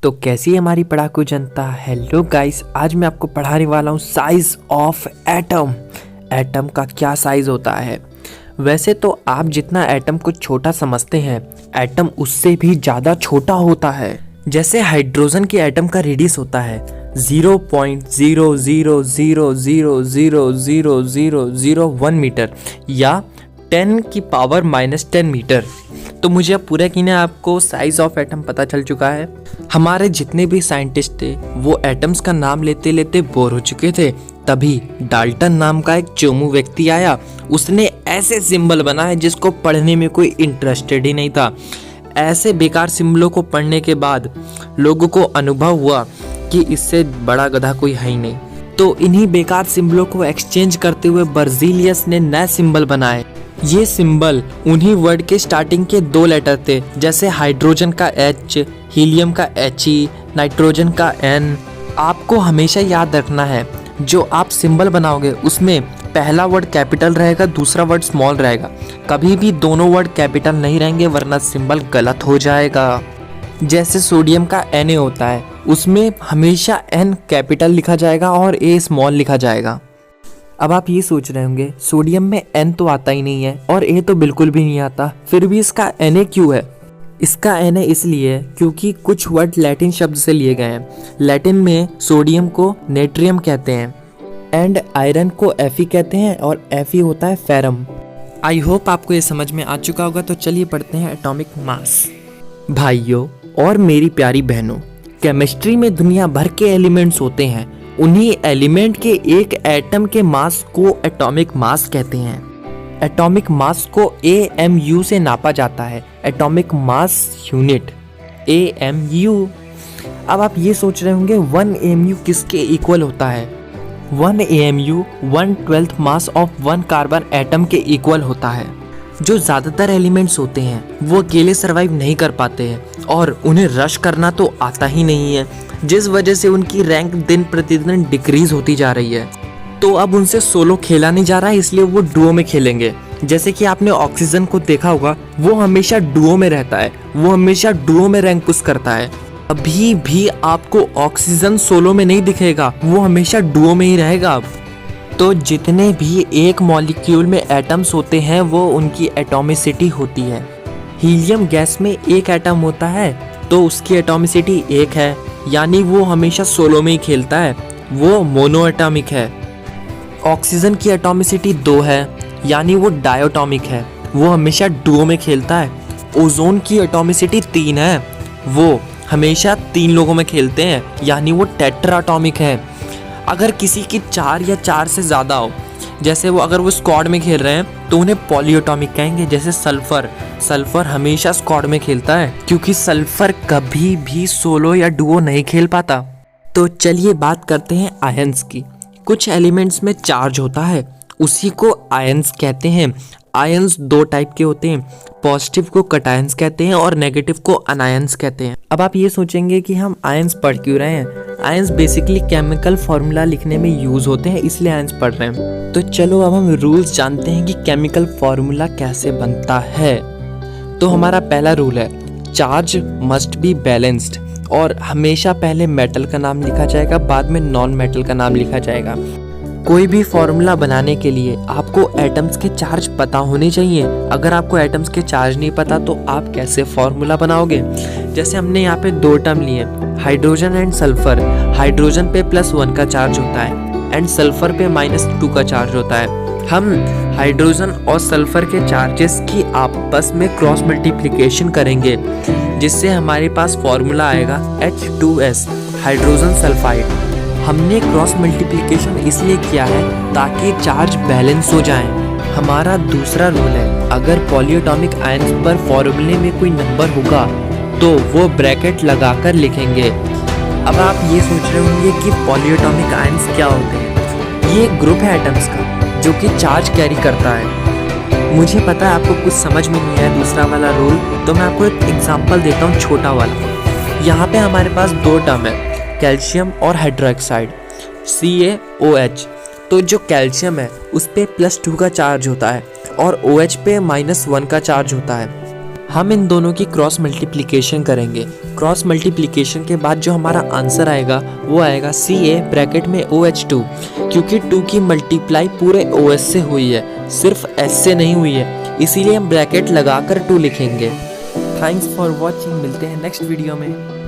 तो कैसी है हमारी पढ़ाकू जनता। हेलो गाइस, आज मैं आपको पढ़ाने वाला हूँ साइज ऑफ एटम। एटम का क्या साइज होता है। वैसे तो आप जितना एटम को छोटा समझते हैं, एटम उससे भी ज़्यादा छोटा होता है। जैसे हाइड्रोजन के एटम का रेडियस होता है 0.000000001 मीटर या 10 की पावर -10 मीटर। तो मुझे अब पूरा की ना आपको साइज ऑफ एटम पता चल चुका है। हमारे जितने भी साइंटिस्ट थे वो एटम्स का नाम लेते लेते बोर हो चुके थे। तभी डाल्टन नाम का एक चोमू व्यक्ति आया। उसने ऐसे सिंबल बनाए जिसको पढ़ने में कोई इंटरेस्टेड ही नहीं था। ऐसे बेकार सिंबलों को पढ़ने के बाद लोगों को अनुभव हुआ कि इससे बड़ा गधा कोई है ही नहीं। तो इन्हीं बेकार सिंबलों को एक्सचेंज करते हुए बर्जीलियस ने नए सिंबल बनाए। ये सिंबल उन्हीं वर्ड के स्टार्टिंग के 2 लेटर थे, जैसे हाइड्रोजन का H, हीलियम का He, नाइट्रोजन का N। आपको हमेशा याद रखना है जो आप सिंबल बनाओगे उसमें पहला वर्ड कैपिटल रहेगा, दूसरा वर्ड स्मॉल रहेगा। कभी भी दोनों वर्ड कैपिटल नहीं रहेंगे वरना सिंबल गलत हो जाएगा। जैसे सोडियम का Na होता है, उसमें हमेशा N कैपिटल लिखा जाएगा और A स्मॉल लिखा जाएगा। अब आप ये सोच रहे होंगे सोडियम में N तो आता ही नहीं है और A तो बिल्कुल भी नहीं आता, फिर भी इसका Na क्यों है। इसका Na इसलिए क्योंकि कुछ वर्ड लैटिन शब्द से लिए गए हैं। लैटिन में सोडियम को नेट्रियम कहते हैं एंड आयरन को Fe कहते हैं और Fe होता है फेरम। आई होप आपको ये समझ में आ चुका होगा। तो चलिए पढ़ते हैं एटॉमिक मास। भाइयों और मेरी प्यारी बहनों, केमिस्ट्री में दुनिया भर के एलिमेंट्स होते हैं। उन्हीं एलिमेंट के एक एटम के मास को एटॉमिक मास कहते हैं। एटॉमिक मास को AMU से नापा जाता है, एटॉमिक मास यूनिट AMU। अब आप ये सोच रहे होंगे 1 AMU किसके इक्वल होता है। 1 AMU 1/12 mass of 1 carbon atom के इक्वल होता है। जो ज़्यादातर एलिमेंट्स होते हैं वो अकेले सर्वाइव नहीं कर पाते हैं और उन्हें रश करना तो आता ही नहीं है, जिस वजह से उनकी रैंक दिन प्रतिदिन डिक्रीज होती जा रही है। तो अब उनसे सोलो खेला नहीं जा रहा है, इसलिए वो डुओ में खेलेंगे। जैसे कि आपने ऑक्सीजन को देखा होगा, वो हमेशा डुओ में रहता है, वो हमेशा डुओ में रैंक पुश करता है। अभी भी आपको ऑक्सीजन सोलो में नहीं दिखेगा, वो हमेशा डुओ में ही रहेगा। तो जितने भी एक मॉलिक्यूल में एटम्स होते हैं वो उनकी एटॉमिसिटी होती है। हीलियम गैस में एक एटम होता है तो उसकी एटॉमिसिटी 1 है, यानी वो हमेशा सोलो में ही खेलता है, वो मोनो एटॉमिक है। ऑक्सीजन की एटॉमिसिटी 2 है, यानी वो डायोटॉमिक है, वो हमेशा डुओ में खेलता है। ओजोन की एटॉमिसिटी 3 है, वो हमेशा 3 लोगों में खेलते हैं, यानी वो टेट्राटॉमिक है। अगर किसी की 4 या 4 से ज़्यादा हो, जैसे अगर वो स्क्वाड में खेल रहे हैं तो उन्हें पॉलीएटॉमिक कहेंगे। जैसे सल्फर हमेशा स्क्वाड में खेलता है क्योंकि सल्फर कभी भी सोलो या डुओ नहीं खेल पाता। तो चलिए बात करते हैं आयंस की। कुछ एलिमेंट्स में चार्ज होता है, उसी को आयंस कहते हैं। आयंस 2 टाइप के होते हैं, पॉजिटिव को कटायंस कहते हैं और नेगेटिव को अनायंस कहते हैं। अब आप ये सोचेंगे कि हम आयंस पढ़ क्यों रहे हैं। आयंस बेसिकली केमिकल फॉर्मूला लिखने में यूज होते हैं, इसलिए आयंस पढ़ रहे हैं। तो चलो अब हम रूल्स जानते हैं कि केमिकल फॉर्मूला कैसे बनता है। तो हमारा पहला रूल है चार्ज मस्ट बी बैलेंस्ड, और हमेशा पहले मेटल का नाम लिखा जाएगा, बाद में नॉन मेटल का नाम लिखा जाएगा। कोई भी फॉर्मूला बनाने के लिए आपको एटम्स के चार्ज पता होने चाहिए। अगर आपको एटम्स के चार्ज नहीं पता तो आप कैसे फॉर्मूला बनाओगे। जैसे हमने यहाँ पे 2 टर्म लिए, हाइड्रोजन एंड सल्फर। हाइड्रोजन पे +1 का चार्ज होता है एंड सल्फर पे -2 का चार्ज होता है। हम हाइड्रोजन और सल्फर के चार्जेस की आपस में क्रॉस मल्टीप्लिकेशन करेंगे, जिससे हमारे पास फॉर्मूला आएगा H2S, हाइड्रोजन सल्फाइड। हमने क्रॉस मल्टीप्लिकेशन इसलिए किया है ताकि चार्ज बैलेंस हो जाए। हमारा दूसरा रूल है अगर पॉलीएटॉमिक आयंस पर फॉर्मूले में कोई नंबर होगा तो वो ब्रैकेट लगाकर लिखेंगे। अब आप ये सोच रहे होंगे कि पॉलीएटॉमिक आयंस क्या होते हैं। ये एक ग्रुप है एटम्स का जो कि चार्ज कैरी करता है। मुझे पता है आपको कुछ समझ में नहीं आया दूसरा वाला रूल, तो मैं आपको एक एग्जाम्पल देता हूँ छोटा वाला। यहाँ पे हमारे पास 2 टर्म है, कैल्शियम और हाइड्रोक्साइड CaOH। तो जो कैल्शियम है उस पे +2 का चार्ज होता है और OH पे -1 का चार्ज होता है। हम इन दोनों की क्रॉस मल्टीप्लिकेशन करेंगे। क्रॉस मल्टीप्लिकेशन के बाद जो हमारा आंसर आएगा वो आएगा Ca ब्रैकेट में OH2, क्योंकि 2 की मल्टीप्लाई पूरे OH से हुई है, सिर्फ S से नहीं हुई है, इसीलिए हम ब्रैकेट लगाकर 2 लिखेंगे। थैंक्स फॉर वॉचिंग, मिलते हैं नेक्स्ट वीडियो में।